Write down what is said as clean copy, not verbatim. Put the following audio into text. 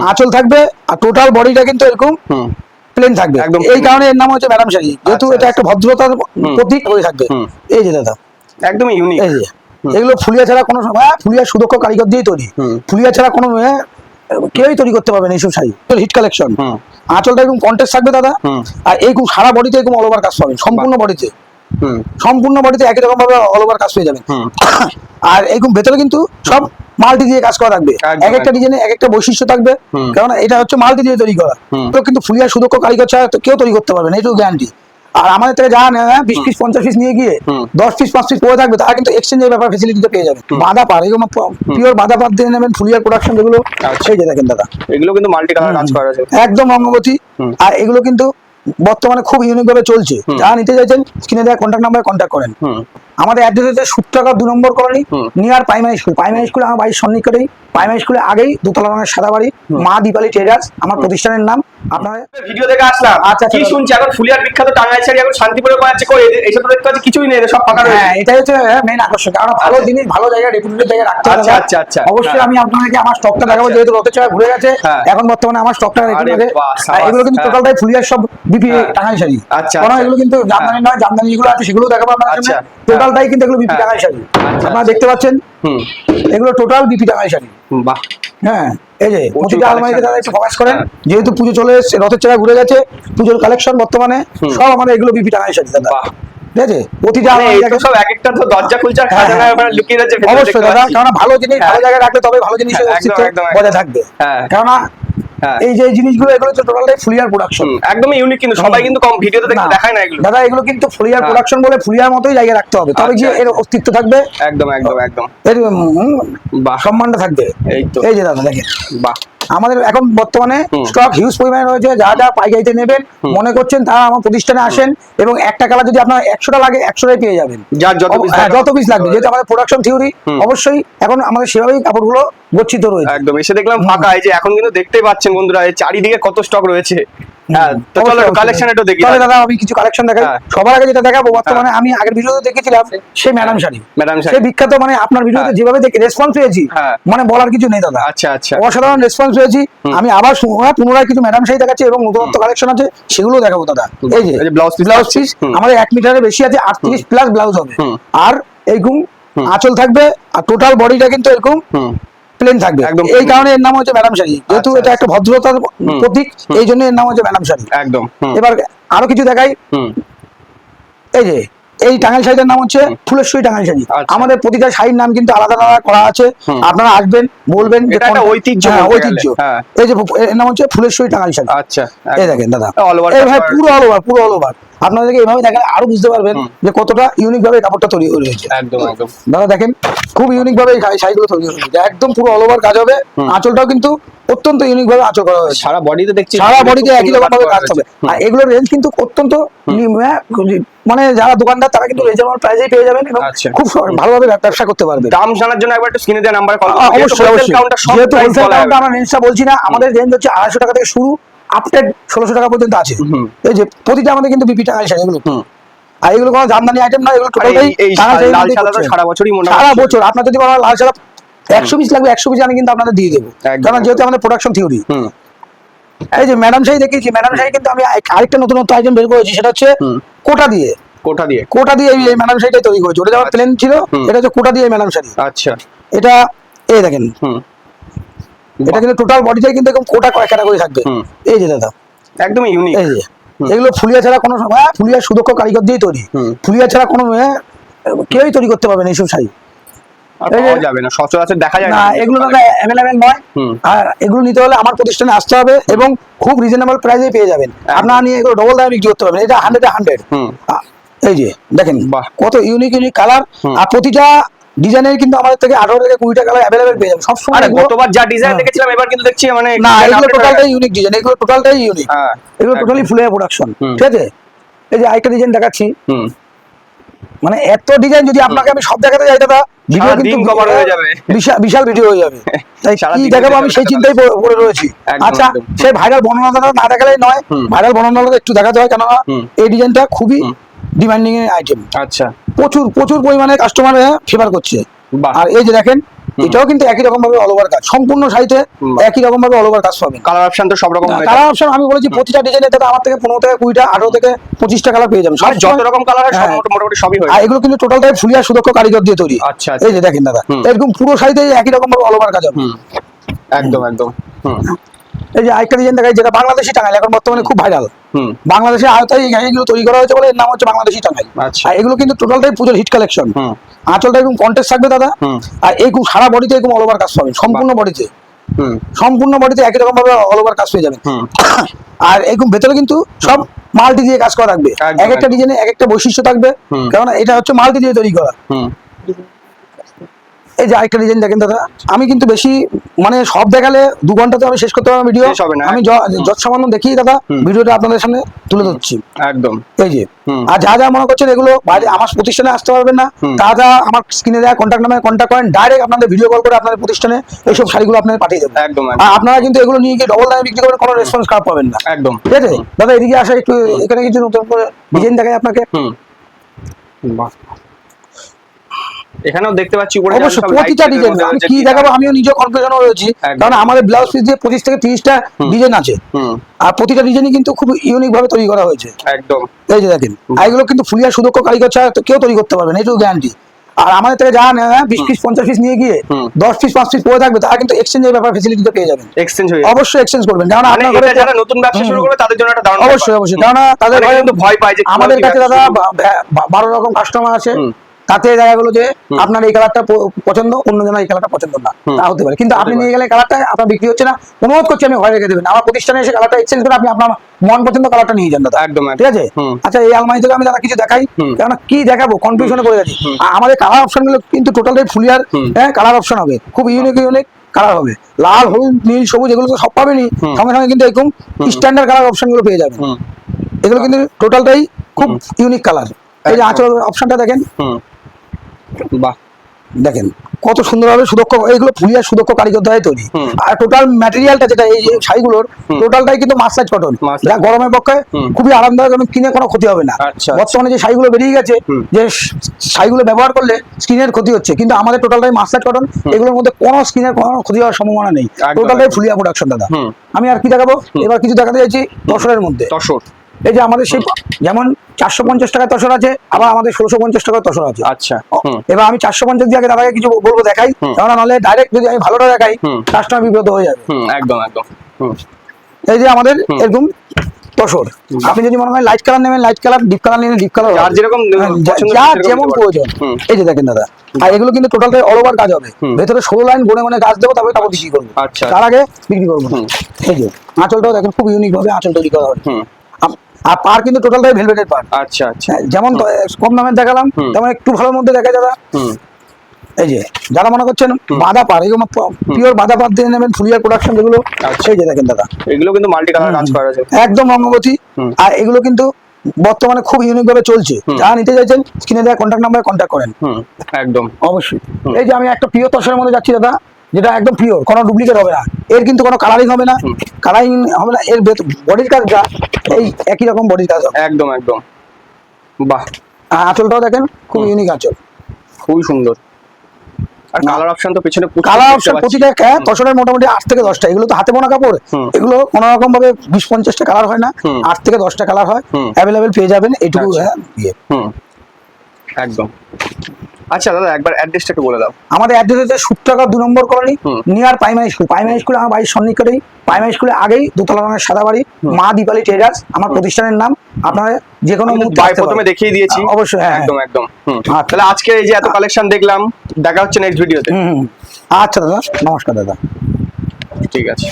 আঁচল থাকবে আর টোটাল বডিটা কিন্তু এরকম প্লেন থাকবে, এই কারণে এর নাম হচ্ছে ম্যাডাম শাড়ি, যেহেতু এটা একটা ভদ্রতার প্রতীক হয়ে থাকবে। এই যে দাদা একদমই ইউনিক, এই যে এগুলো ফুলিয়া ছাড়া কোনো ফুলিয়া সুদক্ষ কারিগর দিয়ে তৈরি, ফুলিয়া ছাড়া কোনো কেউই তৈরি করতে পারবে না এইসব শাড়ি। হিট কালেকশন, আঁচলটা এরকম কন্টেস্ট থাকবে দাদা, আর এইরকম সারা বডিতে এরকম অল ওভার কাজ পাবেন, সম্পূর্ণ বডিতে, সম্পূর্ণ বডিতে একই রকম ভাবে অল ওভার কাজ পেয়ে যাবেন। আর এরকম ভেতরে কিন্তু সব মাল্টি দিয়ে কাজ করা থাকবে, এক একটা ডিজাইনে এক একটা বৈশিষ্ট্য থাকবে, কারণ এটা হচ্ছে মাল্টি দিয়ে তৈরি করা। তো কিন্তু ফুলিয়া সুদক্ষ কারিগর ছাড়া কেউ তৈরি করতে পারবে না, এইটুকু গ্যারান্টি। আর আমাদের থেকে যা 20 পিস 50 পিস নিয়ে গিয়ে 10 পিস 5 পিস পড়ে থাকবে, তারা কিন্তু এক্সচেঞ্জের ব্যাপার ফেসিলিটিতে পেয়ে যাবে। বাঁধা পার এগুলো পিওর বাঁধা পার দিয়ে নেবেন, ফুলিয়ার প্রোডাকশন যেগুলো সেই যে দেখেন দাদা, এগুলো কিন্তু মাল্টি কালার কাজ করা আছে একদম অঙ্গবতী। আর এগুলো কিন্তু বর্তমানে খুব ইউনিক ভাবে চলছে, যারা নিতে চাইছেন স্ক্রিনে দেওয়া কন্ট্যাক্ট নাম্বারে কন্ট্যাক্ট করেন। আমাদের অ্যাড্রেস হচ্ছে Sutragaon 2 number colony, near primary school. Primary school আমার বাড়ির সন্নিকটেই, প্রাইমারি স্কুলের আগেই দোতলা রঙের সাদা বাড়ি, মা দীপালি ট্রেডার্স আমার প্রতিষ্ঠানের নাম। আপনারা ভিডিও দেখে আসলাম, আচ্ছা কি শুনছি এখন ফুলিয়ার বিখ্যাত টাঙ্গাইল শাড়ি এখন শান্তিপুরে পাচ্ছে, কই এইসব দেখতে পাচ্ছি কিছুই নেই, সব ফাঁকা রয়েছে। হ্যাঁ, এটাই হচ্ছে মেইন আকর্ষণ, কারণ ভালো জিনিস ভালো জায়গায় রেপুটেড জায়গায় রাখতে হবে। আচ্ছা আচ্ছা আচ্ছা, অবশ্যই আমি আপনাদেরকে আমার স্টকটা দেখাবো, যেহেতু রথের চাকা ঘুরে গেছে, এখন বর্তমানে আমার স্টকটা রেখে দেবে। এগুলো কিন্তু টোটালটাই ফুলিয়ার সব বিপি টাঙ্গাইল শাড়ি, কারণ এগুলো কিন্তু জামদানি নয়, জামদানি যেগুলো আছে সেগুলো দেখাবো আপনাদের সামনে। টোটালটাই কিন্তু এগুলো বিপি টাঙ্গাইল শাড়ি, আপনারা দেখতে পাচ্ছেন এগুলো টোটাল বিপি টাঙ্গাইল শাড়ি। বাহ, হ্যাঁ, এই যে প্রতিটা আলমারিতে দাদা একটু ফোকাস করেন, যেহেতু পুজো চলে এসেছে, রথের চাকা ঘুরে গেছে, পুজোর কালেকশন বর্তমানে সব আমাদের এগুলো বিপি টাঙ্গাইল শাড়ি দাদা। ঠিক আছে, প্রতিটা আলমারিতে সব এক একটা তো দরজা খুলছে, খাজানা এখানে লুকিয়ে আছে। অবশ্যই দাদা, কারণ ভালো জিনিস ভালো জায়গায় রাখলে তবে ভালো জিনিসের অস্তিত্ব বজায় থাকবে। কারণ এই যে জিনিসগুলো এগুলো হচ্ছে টোটালটাই ফুলিয়ার প্রোডাকশন, একদমই ইউনিক, কিন্তু সবাই কিন্তু কম ভিডিওতে দেখতে দেখায় না এগুলো। দাদা এগুলো কিন্তু ফুলিয়ার প্রোডাকশন বলে ফুলিয়ার মতোই জায়গায় রাখতে হবে, তবে গিয়ে এর অস্তিত্ব থাকবে। একদম একদম একদম, এর সম্মানটা থাকবে। এই যে দাদা দেখেন, বাহ, আমাদের এখন বর্তমানে স্টক হিউজ পরিমাণে রয়েছে, যা যা পাইকারিতে নেবেন মনে করছেন তারা আমার প্রতিষ্ঠানে আসেন, এবং একটা কালার যদি আপনার 100টা লাগে 100টাই পেয়ে যাবেন, যত পিস লাগবে। যেহেতু আমাদের প্রোডাকশন থিওরি, অবশ্যই এখন আমাদের সেভাবেই কাপড়গুলো গচ্ছিত রয়েছে। একদম, এসে দেখলাম ফাঁকা, এই যে এখন কিন্তু দেখতেই পাচ্ছেন বন্ধুরা চারিদিকে কত স্টক রয়েছে। তো চলো কালেকশন একটু দেখি। তাহলে দাদা আমি কিছু কালেকশন দেখাই। সবার আগে যেটা দেখাবো, বর্তমানে আমি আগের ভিডিওতে দেখেছিলাম সেই ম্যাডাম শাড়ি, সেই বিখ্যাত, মানে আপনার ভিডিওতে যেভাবে দেখে রেসপন্স পেয়েছি, মানে বলার কিছু নেই দাদা। আচ্ছা আচ্ছা, অসাধারণ রেসপন্স পেয়েছি। আমি আবার পুনরায় কিছু ম্যাডাম শাড়ি দেখাচ্ছি এবং নতুনত্ব কালেকশন আছে, সেগুলো দেখাবো দাদা। এই যে ব্লাউজ পিস আমাদের 1 মিটারের বেশি আছে, 38 প্লাস ব্লাউজ হবে, আর এইরকম আঁচল থাকবে, আর টোটাল বডিটা কিন্তু এরকম প্লেন থাকবে, এই কারণে এর নাম হচ্ছে ম্যাডাম শাড়ি, যেহেতু এটা একটা ভদ্রতার প্রতীক, এই জন্য এর নাম হচ্ছে ম্যাডাম শাড়ি। একদম। এবার আরো কিছু দেখাই, এই যে এই টাঙ্গাইল শাড়িটার নাম হচ্ছে ফুলেশ্বরী টাঙ্গাইল শাড়ি। আমাদের প্রতিটা শাড়ির নাম কিন্তু আলাদা আলাদা করা আছে, আপনারা আসবেন বলবেন যে ঐতিহ্য। এই যে এর নাম হচ্ছে ফুলেশ্বরী টাঙ্গাইল শাড়ি। আচ্ছা, এই দেখেন দাদা, এই ভাই পুরো অল ওভার, পুরো অল ওভার। আপনাদেরকে এইভাবে দেখেন আরো বুঝতে পারবেন যে কতটা ইউনিক ভাবে কাপড়টা তৈরি হয়েছে। একদম একদম দাদা, দেখেন খুব ইউনিক ভাবে এই শাড়িগুলো তৈরি হয়েছে, একদম পুরো অল ওভার কাজ হবে। আঁচলটাও কিন্তু অত্যন্ত ইউনিক ভাবে আঁচল করা হয়েছে, সারা বডিতে দেখছি, সারা বডিতে একই রকম ভাবে কাজ হবে। আর এগুলোর রেঞ্জ কিন্তু অত্যন্ত, মানে যারা দোকানদার তারা কিন্তু রিজনেবল প্রাইসেই পেয়ে যাবেন এবং খুব ভালোভাবে ব্যবসা করতে পারবে। দাম জানার জন্য একবার একটু স্ক্রিনে দেওয়া নাম্বার কল করুন। অবশ্যই অবশ্যই, যেহেতু হোলসেল কাউন্টার আমরা রেঞ্জটা বলছি না, আমাদের রেঞ্জ হচ্ছে 250 টাকা থেকে শুরু, আপ টু 1600 টাকা পর্যন্ত আছে। এই যে প্রতিটা আমাদের কিন্তু বিপি টাঙ্গাইল শাড়ি, এগুলো আর এগুলো কোনো জামদানি আইটেম না, এগুলো টোটালটাই লাল সাদা সারা বছরই মনে হয়, সারা বছর। আপনার যদি কোনো লাল সাদা 100 পিস লাগবে, 100 পিস আমি কিন্তু আপনাদের দিয়ে দেবো, কারণ যেহেতু আমাদের প্রোডাকশন থিওরি। এই যে ম্যাডাম শাড়ি দেখিয়েছি, ম্যাডাম শাড়ি কিন্তু আমি আরেকটা নতুনত্ব আইটেম বের করেছি, সেটা হচ্ছে কোটা দিয়ে এই ম্যাডাম শাড়িটা তৈরি করেছি। ওটা যেমন প্লেন ছিল, এটা হচ্ছে কোটা দিয়ে ম্যাডাম শাড়ি। আচ্ছা, এটা এই দেখেন, এটা কিন্তু টোটাল বডিটাই কিন্তু এরকম কোটা কয়েক ক্যাটাগরি থাকবে। এই যে দাদা, একদম ইউনিক। এই যে এগুলো ফুলিয়া ছাড়া কোনো, ফুলিয়া সুদক্ষ কারিগর দিয়ে তৈরি, ফুলিয়া ছাড়া কোনো কেউই তৈরি করতে পারবে না এইসব শাড়ি। দেখা যায় না, এগুলো দাদা অ্যাভেলেবেল নয়। আর এগুলো নিতে হলে আমার প্রতিষ্ঠানে আসতে হবে এবং খুব রিজনেবল প্রাইসে পেয়ে যাবেন। আপনারা নিয়ে এগুলো ডবল দামে বিক্রি করতে পারবেন, এটা 100 এই যে দেখেন কত ইউনিক ইউনিক কালার, আর প্রতিটা ডিজাইনের কিন্তু আমাদের থেকে 18 থেকে 20টা কালার अवेलेबल পেয়ে যাবেন সব সময়। গতবার যা ডিজাইন দেখেছিলাম এবার কিন্তু দেখছি মানে না, এগুলো টোটালটাই ইউনিক ডিজাইন, এগুলো টোটালটাই ইউনিক, এগুলো টোটালি ফুলের প্রোডাকশন। ঠিক আছে, এই যে আরেকটা ডিজাইন দেখাচ্ছি, মানে এত ডিজাইন যদি আপনাকে আমি সব দেখাতে যাই দাদা, ভিডিও কিন্তু কভার হয়ে যাবে, বিশাল ভিডিও হয়ে যাবে। তাই কি দেখাবো আমি সেই চিন্তায় পড়ে রয়েছি। আচ্ছা, সেই ভাইরাল বর্ণনাটা না দেখালেই নয়, ভাইরাল বর্ণনাটা একটু দেখাতে হয়, কেননা এই ডিজাইনটা খুবই ডিমান্ডিং এর আইটেম। আচ্ছা, প্রচুর প্রচুর পরিমাণে কাস্টমার ফেভার করছে। আর এই যে দেখেন এটাও কিন্তু একই রকম ভাবে অল ওভার কাজ, সম্পূর্ণ শাড়িতে একই রকম ভাবে অল ওভার কাজ পাবেন। কালার অপশন তো সব রকম হয়ে কালার যাবে। অপশন আমি বলেছি প্রতিটা ডিজাইনে দাদা আমার থেকে 15 থেকে 20টা 18 থেকে 25টা কালার পেয়ে যাবেন। মানে যত রকম কালার হয় সব হ্যাঁ। মোটামুটি সবই হয়। আর এগুলো কিন্তু টোটালটাই ফুলিয়া সুদক্ষ কারিগর দিয়ে তৈরি। আচ্ছা, এই যে দেখেন দাদা, এরকম পুরো শাড়িতে একই রকম ভাবে অল ওভার কাজ হবে। একদম একদম। এই যে আরেকটা ডিজাইন দেখাই, যেটা বাংলাদেশি টাঙ্গাইল এখন বর্তমানে খুব ভাইরাল। বাংলাদেশের আয়তায় এই গাড়িগুলো তৈরি করা হয়েছে বলে এর নাম হচ্ছে বাংলাদেশি টাঙ্গাইল। আচ্ছা। আর এগুলো কিন্তু টোটালটাই পুজোর হিট কালেকশন। আঁচলটা এরকম কন্টেস্ট থাকবে দাদা, আর এইরকম সারা বডিতে এরকম অল ওভার কাজ পাবেন, সম্পূর্ণ বডিতে। সম্পূর্ণ বডিতে একই রকম ভাবে অল ওভার কাজ পেয়ে যাবেন। আর এরকম ভেতরে কিন্তু সব মাল্টি দিয়ে কাজ করা থাকবে, এক একটা ডিজাইনে এক একটা বৈশিষ্ট্য থাকবে, কারণ এটা হচ্ছে মাল্টি দিয়ে তৈরি করা। এই যে আরেকটা ডিজাইন দেখেন দাদা, আমি কিন্তু বেশি মানে সব দেখালে 2 ঘন্টা তো আমি শেষ করতে পারবো ভিডিও, আমি যত সামান্য দেখি দাদা ভিডিওটা আপনাদের সামনে তুলে ধরছি একদম। এই যে আর যা যা মনে করছেন এগুলো বাইরে আমার প্রতিষ্ঠানে আসতে পারবেন না, তা আমার স্ক্রিনে দেওয়া কন্ট্যাক্ট নাম্বারে কন্ট্যাক্ট করেন, ডাইরেক্ট আপনাদের ভিডিও কল করে আপনাদের প্রতিষ্ঠানে এইসব শাড়িগুলো আপনাদের পাঠিয়ে দেবেন একদম। আর আপনারা কিন্তু এগুলো নিয়ে গিয়ে ডবল দামে বিক্রি করবেন, কোনো রেসপন্স খারাপ পাবেন না একদম, ঠিক আছে দাদা। এদিকে আসা একটু, এখানে কিছু নতুন ডিজাইন দেখাই আপনাকে। এখানেও দেখতে পাচ্ছি উপরে অবশ্যই প্রতিটা ডিজাইন আমি কি দেখাবো আমিও নিজে কনফিউশন হয়েছি, কারণ আমাদের ব্লাউজ পিস দিয়ে 25 থেকে 30টা ডিজাইন আছে, আর প্রতিটা ডিজাইনই কিন্তু খুব ইউনিক ভাবে তৈরি করা হয়েছে একদম। এই যে দেখেন, আর এগুলো কিন্তু ফুলিয়া সুদক্ষ কারিগর ছাড়া কেউ তৈরি করতে পারবে না, এটুকু গ্যারান্টি। আর আমাদের থেকে যা নেয় 20 পিস 50 পিস নিয়ে গিয়ে 10 পিস 5 পিস পড়ে থাকবে, তারা কিন্তু এক্সচেঞ্জের ব্যাপার ফ্যাসিলিটিতে পেয়ে যাবেন। এক্সচেঞ্জ হয়ে অবশ্যই এক্সচেঞ্জ করবেন, কারণ আপনার ঘরে যারা নতুন ব্যবসা শুরু করবে তাদের জন্য একটা দারুণ অবশ্যই অবশ্যই, কারণ তাদের ঘরে কিন্তু ভয় পায় যে আমাদের কাছে দাদা 12 রকম কাস্টমার আছে, তাতে দেখা গেলো যে আপনার এই কালারটা পছন্দ, অন্য জনের এই কালারটা পছন্দ না, তা হতে পারে। কিন্তু আপনি নিয়ে গেলে কালারটা আপনার বিক্রি হচ্ছে না, অনুরোধ করছি আমি ঘরে রেখে দেবেন, আমার প্রতিষ্ঠানে এসে কালারটা এক্সচেঞ্জ করে আপনি আপনার মন পছন্দ কালারটা নিয়ে যান দাদা একদম, ঠিক আছে। আচ্ছা এই আলমারি থেকে আমি দাদা কিছু দেখাই, কারণ কি দেখাবো কনফিউশনে পড়ে যাচ্ছি। আমাদের কালার অপশন গুলো কিন্তু টোটালি ফুলিয়ার কালার অপশন হবে, খুব ইউনিক ইউনিক কালার হবে, লাল হলুদ নীল সবুজ এগুলো তো সব পাবেনই, সঙ্গে সঙ্গে কিন্তু এরকম স্ট্যান্ডার্ড কালার অপশন গুলো পেয়ে যাবেন। এগুলো কিন্তু টোটালটাই খুব ইউনিক কালার। এই যে আঁচল অপশনটা দেখেন, বাহ দেখেন কত সুন্দর ভাবে সুদক্ষ, এইগুলো ফুলিয়া সুদক্ষ কারিগর দ্বারাই তৈরি। আর টোটাল ম্যাটেরিয়ালটা যেটা এই যে শাড়িগুলোর টোটালটাই কিন্তু মার্সাইজ কটন, যা গরমের পক্ষে খুবই আরামদায়ক এবং কিনে কোনো ক্ষতি হবে না। বর্তমানে যে শাড়িগুলো বেরিয়ে গেছে যে শাড়িগুলো ব্যবহার করলে স্কিনের ক্ষতি হচ্ছে, কিন্তু আমাদের টোটালটাই মার্সাইজ কটন, এগুলোর মধ্যে কোনো স্কিনের কোনো ক্ষতি হওয়ার সম্ভাবনা নেই, টোটালটাই ফুলিয়া প্রোডাকশন দাদা। আমি আর কি দেখাবো, এবার কিছু দেখাতে চাইছি তসরের মধ্যে। তসর এই যে আমাদের সেই যেমন 450 টাকায় তসর আছে, আবার আমাদের 1650 টাকায় তসর আছে। আচ্ছা এবার আমি 450 দিয়ে আগে দাদাকে কিছু বলবো দেখাই, কারণ নাহলে ডাইরেক্ট যদি আমি ভালোটা দেখাই কাস্টমার বিব্রত হয়ে যাবে একদম একদম। এই যে আমাদের এরকম তসর, আপনি যদি মনে হয় লাইট কালার নেবেন লাইট কালার, ডিপ কালার নিলে ডিপ কালার, যার যেরকম যার যেমন প্রয়োজন। এই যে দেখেন দাদা, আর এগুলো কিন্তু টোটালটাই অল ওভার কাজ হবে, ভেতরে 16 লাইন গনে গনে কাজ দেবো, তারপরে বিক্রি করবো, তার আগে বিক্রি করবো। এই যে আঁচলটাও দেখেন খুব ইউনিক ভাবে আঁচল তৈরি করা হবে, আর পার কিন্তু টোটালটাই ভেলভেটেড পার। আচ্ছা আচ্ছা, যেমন কম দামের দেখালাম তেমন একটু ভালোর মধ্যে দেখাই দাদা। এই যে যারা মনে করছেন বাঁধা পার, এগুলো পিওর বাঁধা পার দিয়ে নেবেন ফুলিয়ার প্রোডাকশন যেগুলো, সেই যে দেখেন দাদা এগুলো কিন্তু মাল্টি কালার কাজ করা আছে একদম রঙ্গবতী। আর এগুলো কিন্তু বর্তমানে খুব ইউনিক ভাবে চলছে, যারা নিতে চাইছেন স্ক্রিনে দেওয়া কন্ট্যাক্ট নাম্বারে কন্ট্যাক্ট করেন একদম অবশ্যই। এই যে আমি একটা পিওর তসরের মধ্যে যাচ্ছি দাদা, যেটা একদম পিওর, কোনো ডুপ্লিকেট হবে না, এর কিন্তু কোনো কালারিং হবে না, কালারিং হবে না, এর বডির কাজটা এই একই রকম বডির কাজ হবে একদম একদম। বাহ, আঁচলটাও দেখেন খুব ইউনিক আঁচল, খুবই সুন্দর। আর কালার অপশন তো পিছনে কালার অপশন প্রতিটা তসরের মোটামুটি 8 থেকে 10টা, এগুলো তো হাতে বোনা কাপড়, এগুলো কোনো রকম ভাবে 20-50টা কালার হয় না, 8 থেকে 10টা কালার হয়, অ্যাভেলেবেল পেয়ে যাবেন এইটুকু একদম। আচ্ছা দাদা একবার অ্যাড্রেসটা একটু বলে দাও। আমাদের অ্যাড্রেস হচ্ছে সুপ্তাগর 2 number colony, near primary school. Primary school আমার বাড়ির সন্নিকটেই, প্রাইমারি স্কুলে আগেই দোতলা রঙের সাদা বাড়ি, মা দীপালি ট্রেডার্স আমার প্রতিষ্ঠানের নাম। আপনারা যে কোনো মুহূর্তে প্রথমে দেখিয়ে দিয়েছি অবশ্যই, একদম একদম। তাহলে আজকে এই যে এত কালেকশন দেখলাম, দেখা হচ্ছে নেক্সট ভিডিওতে। আচ্ছা দাদা, নমস্কার দাদা, ঠিক আছে।